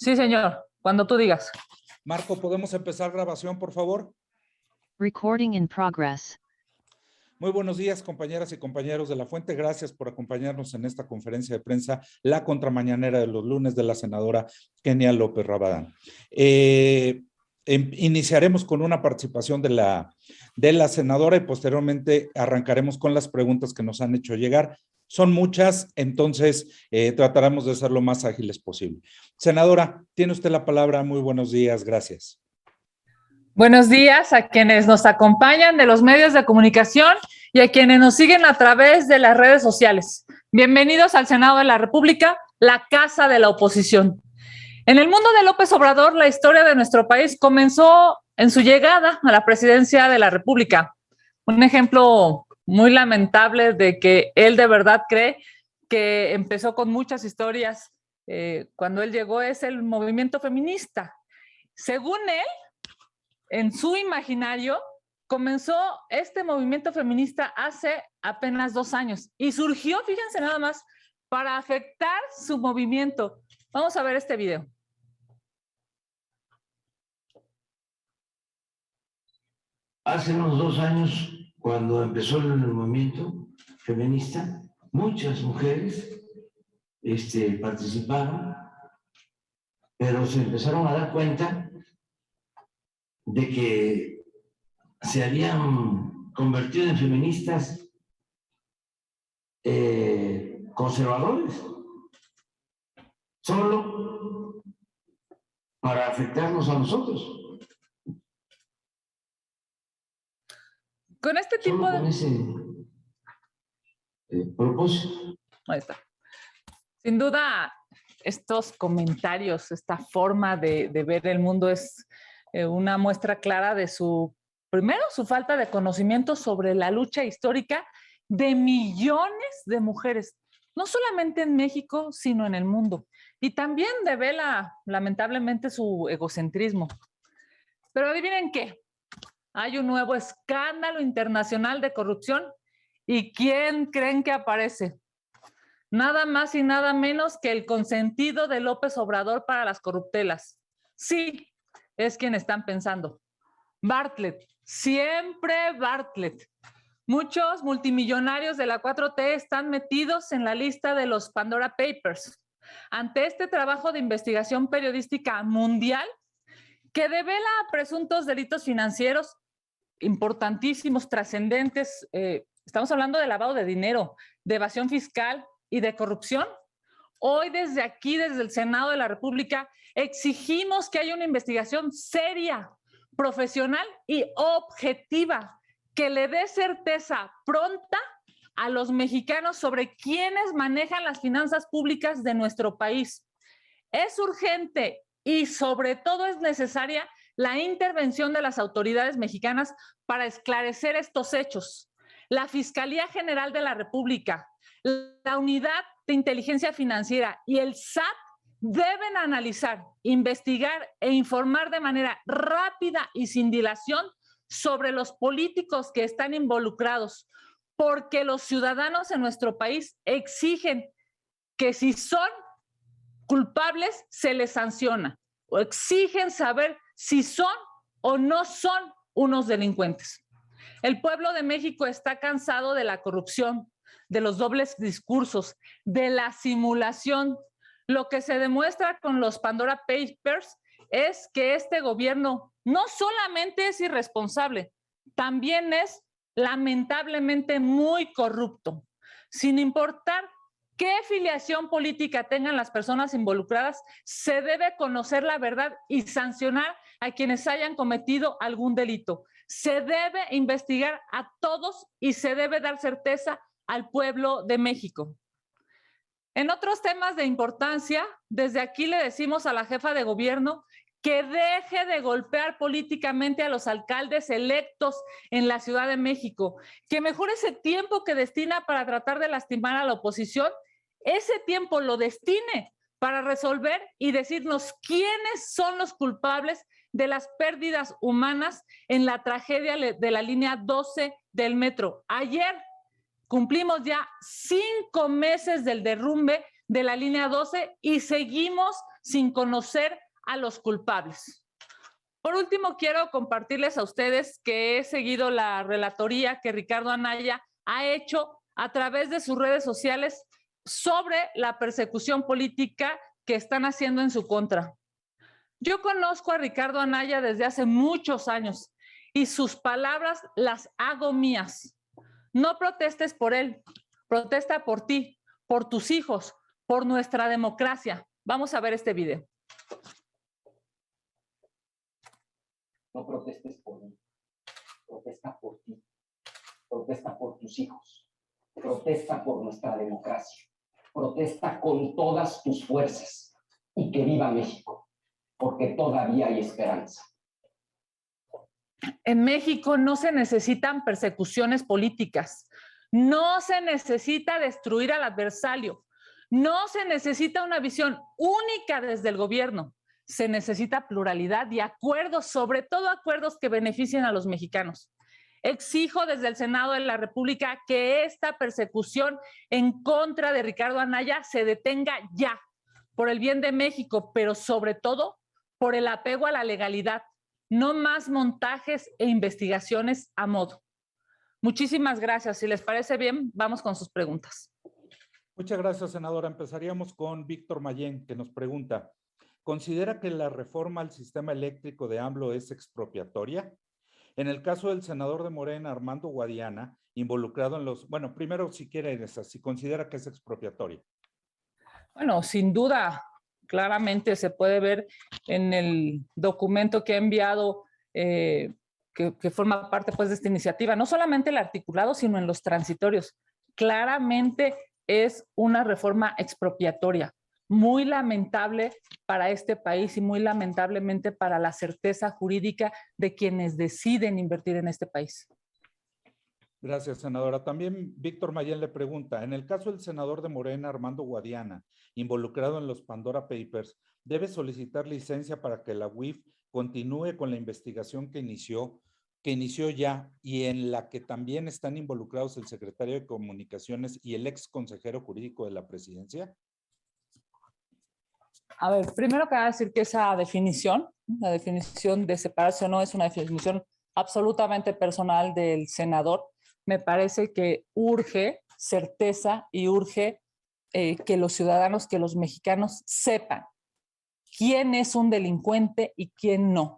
Sí, señor, cuando tú digas. Marco, ¿podemos empezar grabación, por favor? Recording in progress. Muy buenos días, compañeras y compañeros de La Fuente. Gracias por acompañarnos en esta conferencia de prensa, la contramañanera de los lunes de la senadora Kenia López Rabadán. Iniciaremos con una participación de la senadora y posteriormente arrancaremos con las preguntas que nos han hecho llegar. Son muchas, entonces trataremos de ser lo más ágiles posible. Senadora, tiene usted la palabra. Muy buenos días, gracias. Buenos días a quienes nos acompañan de los medios de comunicación y a quienes nos siguen a través de las redes sociales. Bienvenidos al Senado de la República, la casa de la oposición. En el mundo de López Obrador, la historia de nuestro país comenzó en su llegada a la presidencia de la República. Un ejemplo muy lamentable de que él de verdad cree que empezó con muchas historias cuando él llegó es el movimiento feminista. Según él, en su imaginario, comenzó este movimiento feminista hace apenas 2 años y surgió, fíjense nada más, para afectar su movimiento. Vamos a ver este video. Hace unos 2 años, cuando empezó el movimiento feminista, muchas mujeres participaron, pero se empezaron a dar cuenta de que se habían convertido en feministas conservadores, solo para afectarnos a nosotros. Con este tipo solo con ese propósito. Ahí está. Sin duda, estos comentarios, esta forma de ver el mundo es una muestra clara de primero, su falta de conocimiento sobre la lucha histórica de millones de mujeres, no solamente en México, sino en el mundo. Y también devela, lamentablemente, su egocentrismo. Pero adivinen qué, hay un nuevo escándalo internacional de corrupción. ¿Y quién creen que aparece? Nada más y nada menos que el consentido de López Obrador para las corruptelas. Sí, es quien están pensando. Bartlett, siempre Bartlett. Muchos multimillonarios de la 4T están metidos en la lista de los Pandora Papers. Ante este trabajo de investigación periodística mundial que devela presuntos delitos financieros importantísimos, trascendentes, estamos hablando de lavado de dinero, de evasión fiscal y de corrupción. Hoy desde aquí, desde el Senado de la República, exigimos que haya una investigación seria, profesional y objetiva que le dé certeza pronta a los mexicanos sobre quiénes manejan las finanzas públicas de nuestro país. Es urgente y sobre todo es necesaria la intervención de las autoridades mexicanas para esclarecer estos hechos. La Fiscalía General de la República, la Unidad de Inteligencia Financiera y el SAT deben analizar, investigar e informar de manera rápida y sin dilación sobre los políticos que están involucrados, porque los ciudadanos en nuestro país exigen que si son culpables se les sanciona o exigen saber si son o no son unos delincuentes. El pueblo de México está cansado de la corrupción, de los dobles discursos, de la simulación. Lo que se demuestra con los Pandora Papers es que este gobierno no solamente es irresponsable, también es lamentablemente muy corrupto. Sin importar qué filiación política tengan las personas involucradas, se debe conocer la verdad y sancionar a quienes hayan cometido algún delito. Se debe investigar a todos y se debe dar certeza al pueblo de México. En otros temas de importancia, desde aquí le decimos a la jefa de gobierno que deje de golpear políticamente a los alcaldes electos en la Ciudad de México, que mejore ese tiempo que destina para tratar de lastimar a la oposición, ese tiempo lo destine para resolver y decirnos quiénes son los culpables de las pérdidas humanas en la tragedia de la línea 12 del metro. Ayer cumplimos ya 5 meses del derrumbe de la línea 12 y seguimos sin conocer a los culpables. Por último, quiero compartirles a ustedes que he seguido la relatoría que Ricardo Anaya ha hecho a través de sus redes sociales sobre la persecución política que están haciendo en su contra. Yo conozco a Ricardo Anaya desde hace muchos años y sus palabras las hago mías. No protestes por él, protesta por ti, por tus hijos, por nuestra democracia. Vamos a ver este video. No protestes por mí, protesta por ti, protesta por tus hijos, protesta por nuestra democracia, protesta con todas tus fuerzas y que viva México, porque todavía hay esperanza. En México no se necesitan persecuciones políticas, no se necesita destruir al adversario, no se necesita una visión única desde el gobierno. Se necesita pluralidad y acuerdos, sobre todo acuerdos que beneficien a los mexicanos. Exijo desde el Senado de la República que esta persecución en contra de Ricardo Anaya se detenga ya, por el bien de México, pero sobre todo por el apego a la legalidad. No más montajes e investigaciones a modo. Muchísimas gracias. Si les parece bien, vamos con sus preguntas. Muchas gracias, senadora. Empezaríamos con Víctor Mayén, que nos pregunta: ¿considera que la reforma al sistema eléctrico de AMLO es expropiatoria? En el caso del senador de Morena, Armando Guadiana, involucrado en los... Bueno, primero, si quiere, si considera que es expropiatoria. Bueno, sin duda, claramente se puede ver en el documento que ha enviado, que forma parte pues, de esta iniciativa, no solamente el articulado, sino en los transitorios. Claramente es una reforma expropiatoria, muy lamentable para este país y muy lamentablemente para la certeza jurídica de quienes deciden invertir en este país. Gracias, senadora. También Víctor Mayén le pregunta: en el caso del senador de Morena, Armando Guadiana, involucrado en los Pandora Papers, ¿debe solicitar licencia para que la UIF continúe con la investigación que inició ya y en la que también están involucrados el secretario de Comunicaciones y el ex consejero jurídico de la presidencia? A ver, primero que decir que esa definición, la definición de separarse o no, es una definición absolutamente personal del senador. Me parece que urge certeza y urge que los ciudadanos, que los mexicanos sepan quién es un delincuente y quién no.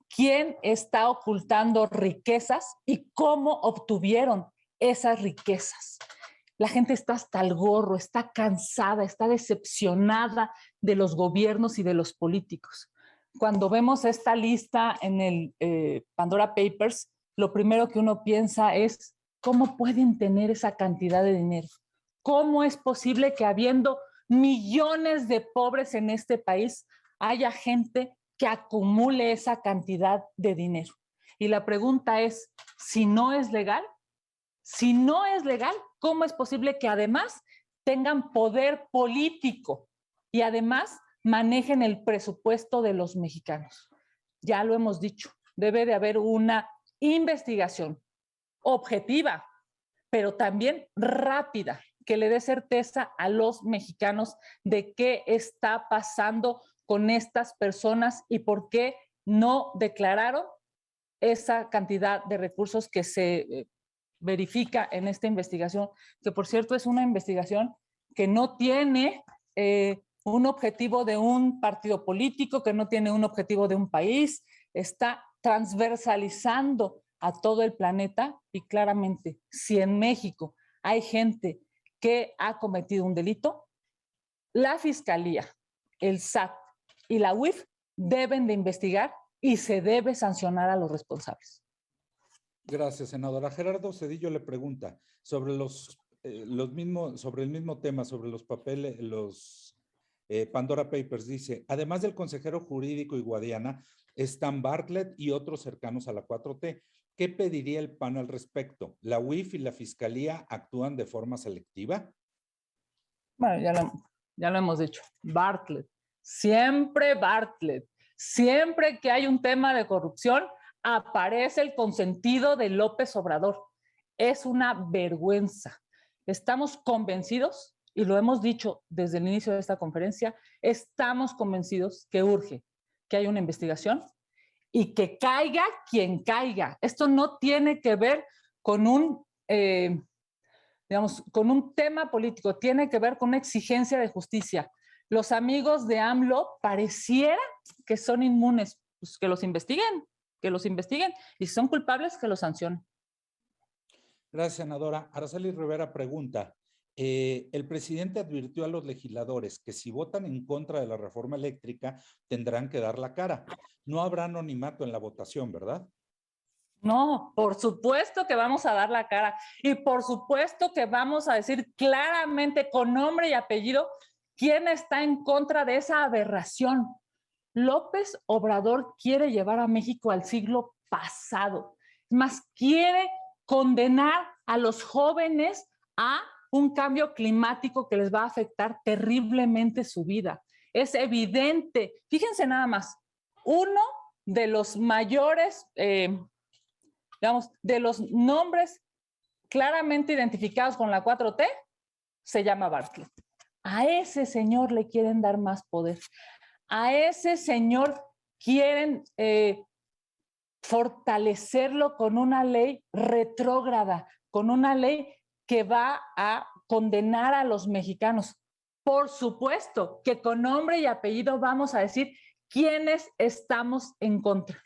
Quién está ocultando riquezas y cómo obtuvieron esas riquezas. La gente está hasta el gorro, está cansada, está decepcionada de los gobiernos y de los políticos. Cuando vemos esta lista en el Pandora Papers, lo primero que uno piensa es cómo pueden tener esa cantidad de dinero. ¿Cómo es posible que habiendo millones de pobres en este país haya gente que acumule esa cantidad de dinero? Y la pregunta es, si no es legal, ¿cómo es posible que además tengan poder político y además manejen el presupuesto de los mexicanos? Ya lo hemos dicho, debe de haber una investigación objetiva, pero también rápida, que le dé certeza a los mexicanos de qué está pasando con estas personas y por qué no declararon esa cantidad de recursos que se verifica en esta investigación, que por cierto es una investigación que no tiene un objetivo de un partido político, que no tiene un objetivo de un país, está transversalizando a todo el planeta y claramente, si en México hay gente que ha cometido un delito, la Fiscalía, el SAT y la UIF deben de investigar y se debe sancionar a los responsables. Gracias, senadora. Gerardo Cedillo le pregunta sobre sobre el mismo tema, sobre los papeles, Pandora Papers. Dice: además del consejero jurídico y Guadiana, están Bartlett y otros cercanos a la 4T. ¿Qué pediría el PAN al respecto? ¿La UIF y la Fiscalía actúan de forma selectiva? Bueno, ya lo hemos dicho. Bartlett, siempre que hay un tema de corrupción, aparece el consentido de López Obrador. Es una vergüenza. Estamos convencidos y lo hemos dicho desde el inicio de esta conferencia, estamos convencidos que urge que haya una investigación y que caiga quien caiga. Esto no tiene que ver con con un tema político, tiene que ver con una exigencia de justicia. Los amigos de AMLO pareciera que son inmunes, pues que los investiguen, y si son culpables, que los sancionen. Gracias, senadora. Araceli Rivera pregunta, el presidente advirtió a los legisladores que si votan en contra de la reforma eléctrica tendrán que dar la cara. No habrá anonimato en la votación, ¿verdad? No, por supuesto que vamos a dar la cara y por supuesto que vamos a decir claramente con nombre y apellido quién está en contra de esa aberración. López Obrador quiere llevar a México al siglo pasado. Es más, quiere condenar a los jóvenes a un cambio climático que les va a afectar terriblemente su vida. Es evidente. Fíjense nada más, uno de los mayores, de los nombres claramente identificados con la 4T, se llama Bartlett. A ese señor le quieren dar más poder. A ese señor quieren fortalecerlo con una ley retrógrada, con una ley que va a condenar a los mexicanos. Por supuesto que con nombre y apellido vamos a decir quiénes estamos en contra.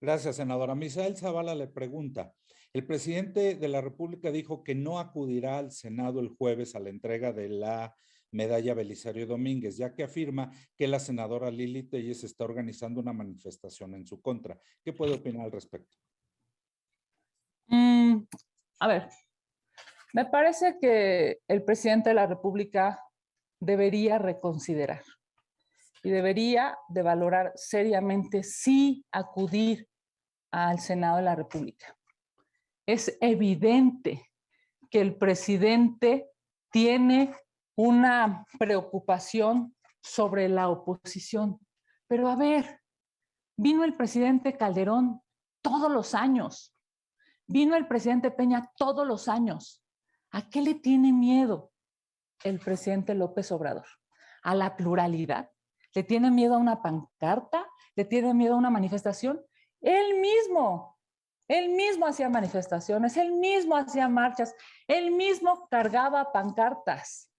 Gracias, senadora. Misael Zavala le pregunta, el presidente de la República dijo que no acudirá al Senado el jueves a la entrega de la medalla Belisario Domínguez, ya que afirma que la senadora Lili Telles está organizando una manifestación en su contra. ¿Qué puede opinar al respecto? A ver, me parece que el presidente de la República debería reconsiderar y debería de valorar seriamente si acudir al Senado de la República. Es evidente que el presidente tiene una preocupación sobre la oposición. Pero a ver, vino el presidente Calderón todos los años, vino el presidente Peña todos los años. ¿A qué le tiene miedo el presidente López Obrador? ¿A la pluralidad? ¿Le tiene miedo a una pancarta? ¿Le tiene miedo a una manifestación? Él mismo hacía manifestaciones, él mismo hacía marchas, él mismo cargaba pancartas.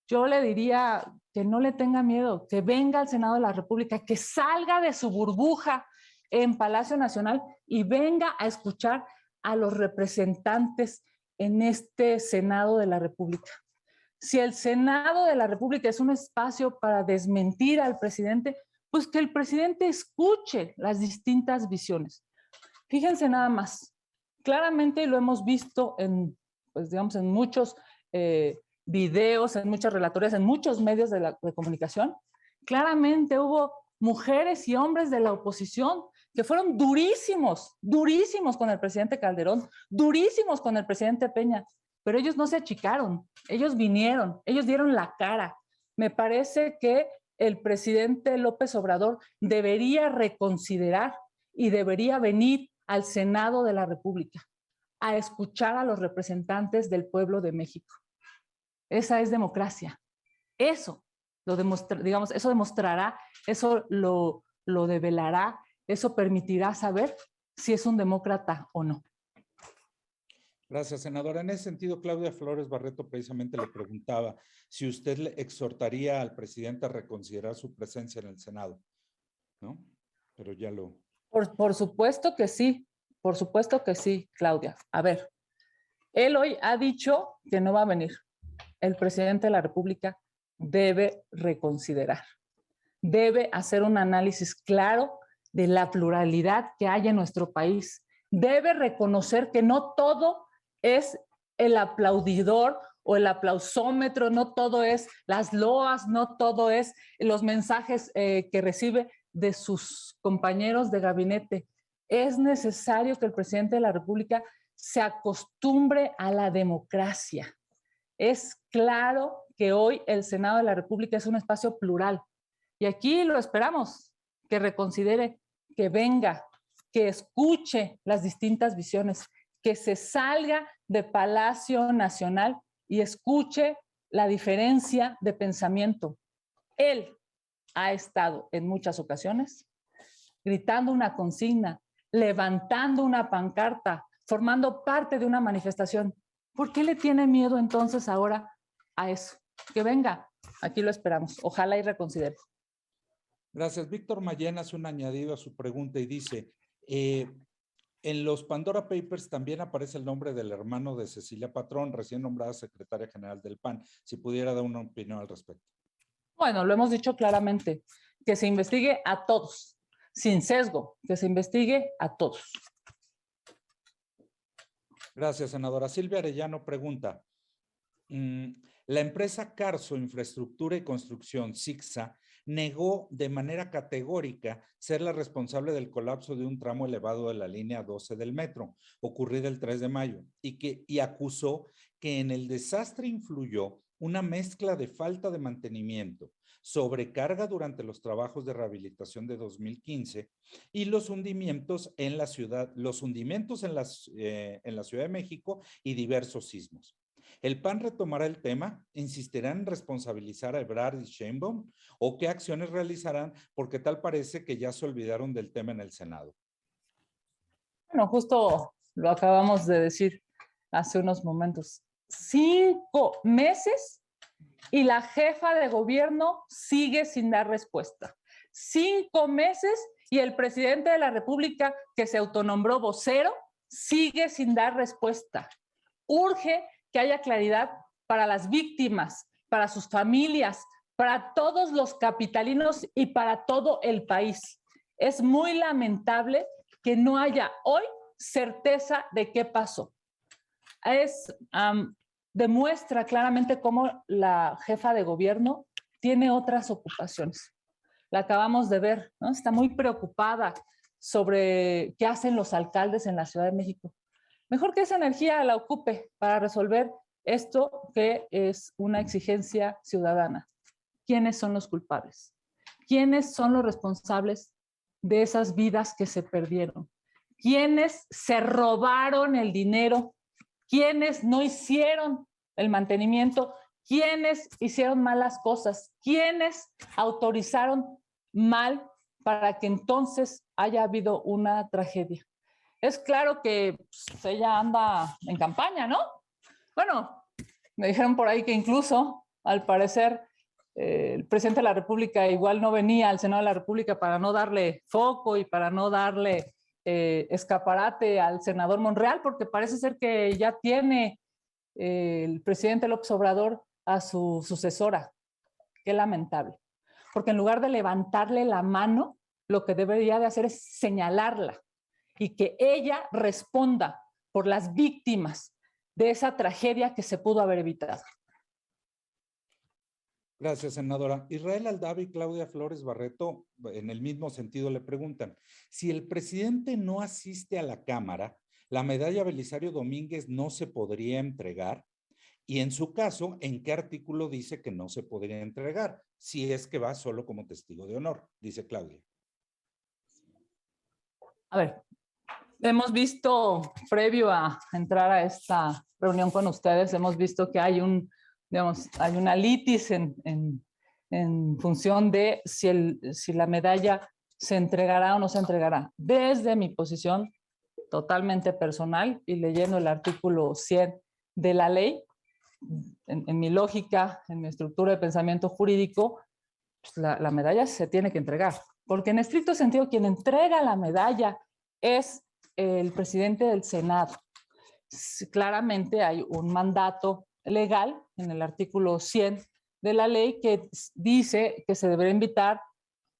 Yo le diría que no le tenga miedo, que venga al Senado de la República, que salga de su burbuja en Palacio Nacional y venga a escuchar a los representantes en este Senado de la República. Si el Senado de la República es un espacio para desmentir al presidente, pues que el presidente escuche las distintas visiones. Fíjense nada más, claramente lo hemos visto en, pues digamos, en muchos videos, en muchas relatorias, en muchos medios de comunicación. Claramente hubo mujeres y hombres de la oposición que fueron durísimos con el presidente Calderón, durísimos con el presidente Peña, pero ellos no se achicaron, ellos vinieron, ellos dieron la cara. Me parece que el presidente López Obrador debería reconsiderar y debería venir al Senado de la República a escuchar a los representantes del pueblo de México. Esa es democracia. Eso lo digamos, eso demostrará, eso lo develará, eso permitirá saber si es un demócrata o no. Gracias, senadora. En ese sentido, Claudia Flores Barreto precisamente le preguntaba si usted le exhortaría al presidente a reconsiderar su presencia en el Senado, ¿no? Pero ya lo... Por supuesto que sí, Claudia. A ver, él hoy ha dicho que no va a venir. El presidente de la República debe reconsiderar, debe hacer un análisis claro de la pluralidad que hay en nuestro país, debe reconocer que no todo es el aplaudidor o el aplausómetro, no todo es las loas, no todo es los mensajes que recibe de sus compañeros de gabinete. Es necesario que el presidente de la República se acostumbre a la democracia. Es claro que hoy el Senado de la República es un espacio plural y aquí lo esperamos, que reconsidere, que venga, que escuche las distintas visiones, que se salga de Palacio Nacional y escuche la diferencia de pensamiento. Él ha estado en muchas ocasiones gritando una consigna, levantando una pancarta, formando parte de una manifestación. ¿Por qué le tiene miedo entonces ahora a eso? Que venga, aquí lo esperamos. Ojalá y reconsidere. Gracias. Víctor Mayén hace un añadido a su pregunta y dice, en los Pandora Papers también aparece el nombre del hermano de Cecilia Patrón, recién nombrada secretaria general del PAN. Si pudiera dar una opinión al respecto. Bueno, lo hemos dicho claramente, que se investigue a todos, sin sesgo, que se investigue a todos. Gracias, senadora. Silvia Arellano pregunta, la empresa Carso Infraestructura y Construcción, CICSA, negó de manera categórica ser la responsable del colapso de un tramo elevado de la línea 12 del metro, ocurrido el 3 de mayo, y acusó que en el desastre influyó una mezcla de falta de mantenimiento, sobrecarga durante los trabajos de rehabilitación de 2015 y los hundimientos en la ciudad, en la Ciudad de México y diversos sismos. ¿El PAN retomará el tema? ¿Insistirán en responsabilizar a Ebrard y Sheinbaum? ¿O qué acciones realizarán? Porque tal parece que ya se olvidaron del tema en el Senado. Bueno, justo lo acabamos de decir hace unos momentos. 5 meses y la jefa de gobierno sigue sin dar respuesta. 5 meses y el presidente de la República, que se autonombró vocero, sigue sin dar respuesta. Urge que haya claridad para las víctimas, para sus familias, para todos los capitalinos y para todo el país. Es muy lamentable que no haya hoy certeza de qué pasó. Demuestra claramente cómo la jefa de gobierno tiene otras ocupaciones. La acabamos de ver, ¿no? Está muy preocupada sobre qué hacen los alcaldes en la Ciudad de México. Mejor que esa energía la ocupe para resolver esto que es una exigencia ciudadana. ¿Quiénes son los culpables? ¿Quiénes son los responsables de esas vidas que se perdieron? ¿Quiénes se robaron el dinero? ¿Quiénes no hicieron el mantenimiento? ¿Quiénes hicieron malas cosas? ¿Quiénes autorizaron mal para que entonces haya habido una tragedia? Es claro que pues, ella anda en campaña, ¿no? Bueno, me dijeron por ahí que incluso, al parecer, el presidente de la República igual no venía al Senado de la República para no darle foco y para no darle escaparate al senador Monreal, porque parece ser que ya tiene el presidente López Obrador a su sucesora. Qué lamentable. Porque en lugar de levantarle la mano, lo que debería de hacer es señalarla y que ella responda por las víctimas de esa tragedia que se pudo haber evitado. Gracias, senadora. Israel Aldaba y Claudia Flores Barreto, en el mismo sentido, le preguntan, si el presidente no asiste a la Cámara, ¿la medalla Belisario Domínguez no se podría entregar? Y en su caso, ¿en qué artículo dice que no se podría entregar? Si es que va solo como testigo de honor, dice Claudia. A ver, hemos visto, previo a entrar a esta reunión con ustedes, hemos visto que hay hay una litis en función de si la medalla se entregará o no se entregará. Desde mi posición totalmente personal y leyendo el artículo 100 de la ley, en mi lógica, en mi estructura de pensamiento jurídico, pues la medalla se tiene que entregar. Porque en estricto sentido, quien entrega la medalla es el presidente del Senado. Claramente hay un mandato legal en el artículo 100 de la ley que dice que se deberá invitar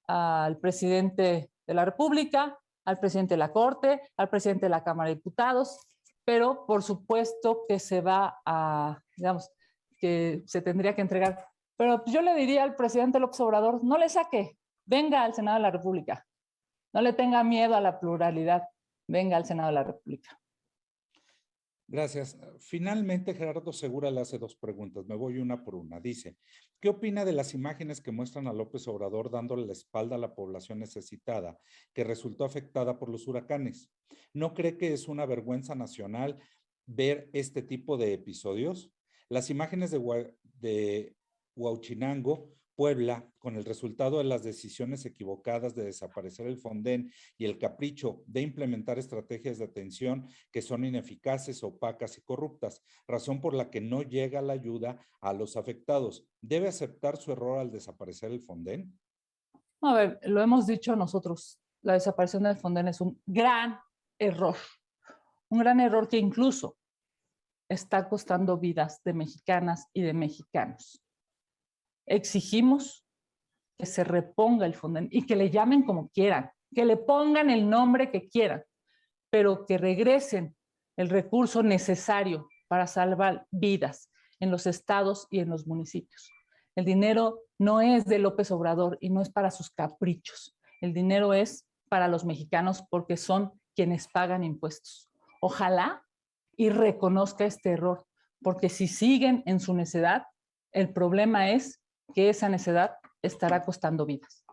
al presidente de la República, al presidente de la Corte, al presidente de la Cámara de Diputados, pero por supuesto que se va a, digamos, que se tendría que entregar. Pero yo le diría al presidente López Obrador, no le saque, venga al Senado de la República, no le tenga miedo a la pluralidad, venga al Senado de la República. Gracias. Finalmente, Gerardo Segura le hace 2 preguntas. Me voy una por una. Dice, ¿qué opina de las imágenes que muestran a López Obrador dándole la espalda a la población necesitada que resultó afectada por los huracanes? ¿No cree que es una vergüenza nacional ver este tipo de episodios? Las imágenes de Huauchinango, Puebla, con el resultado de las decisiones equivocadas de desaparecer el Fonden y el capricho de implementar estrategias de atención que son ineficaces, opacas y corruptas, razón por la que no llega la ayuda a los afectados. ¿Debe aceptar su error al desaparecer el Fonden? A ver, lo hemos dicho nosotros, la desaparición del Fonden es un gran error que incluso está costando vidas de mexicanas y de mexicanos. Exigimos que se reponga el Fonden y que le llamen como quieran, que le pongan el nombre que quieran, pero que regresen el recurso necesario para salvar vidas en los estados y en los municipios. El dinero no es de López Obrador y no es para sus caprichos. El dinero es para los mexicanos porque son quienes pagan impuestos. Ojalá y reconozca este error, porque si siguen en su necedad, el problema es que esa necedad estará costando vidas.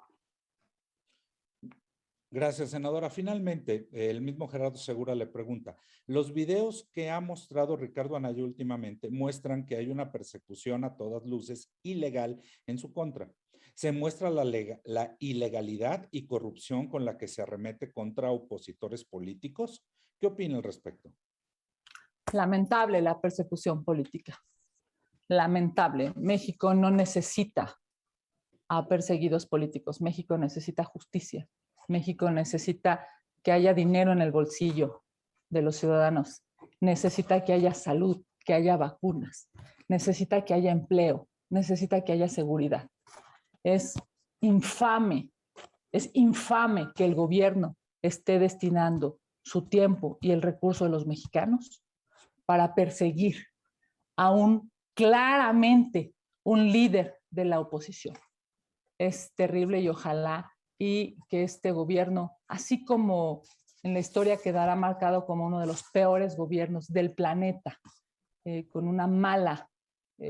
Gracias, senadora. Finalmente, el mismo Gerardo Segura le pregunta, los videos que ha mostrado Ricardo Anaya últimamente muestran que hay una persecución a todas luces ilegal en su contra. Se muestra la ilegalidad y corrupción con la que se arremete contra opositores políticos. ¿Qué opina al respecto? Lamentable la persecución política. Lamentable. México no necesita a perseguidos políticos. México necesita justicia. México necesita que haya dinero en el bolsillo de los ciudadanos. Necesita que haya salud, que haya vacunas. Necesita que haya empleo. Necesita que haya seguridad. Es infame que el gobierno esté destinando su tiempo y el recurso de los mexicanos para perseguir a claramente un líder de la oposición. Es terrible y ojalá y que este gobierno, así como en la historia quedará marcado como uno de los peores gobiernos del planeta, con una mala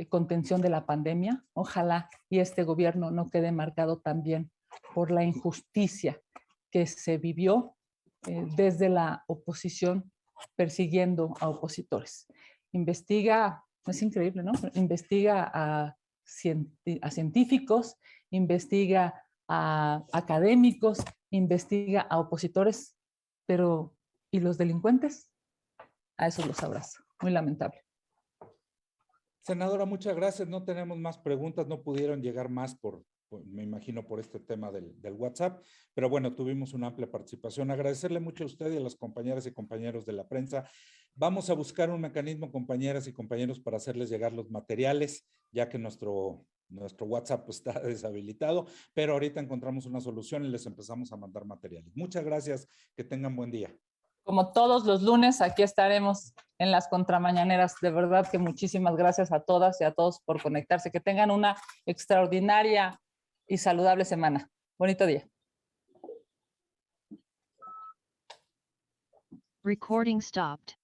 contención de la pandemia, ojalá y este gobierno no quede marcado también por la injusticia que se vivió desde la oposición persiguiendo a opositores. Investiga, es increíble, ¿no? Investiga a científicos, investiga a académicos, investiga a opositores, pero ¿y los delincuentes? A esos los abrazo. Muy lamentable. Senadora, muchas gracias. No tenemos más preguntas, no pudieron llegar más me imagino por este tema del WhatsApp, pero bueno, tuvimos una amplia participación. Agradecerle mucho a usted y a las compañeras y compañeros de la prensa. Vamos a buscar un mecanismo, compañeras y compañeros, para hacerles llegar los materiales, ya que nuestro WhatsApp está deshabilitado, pero ahorita encontramos una solución y les empezamos a mandar materiales. Muchas gracias, que tengan buen día. Como todos los lunes, aquí estaremos en las contramañaneras. De verdad que muchísimas gracias a todas y a todos por conectarse. Que tengan una extraordinaria y saludable semana. Bonito día. Recording stopped.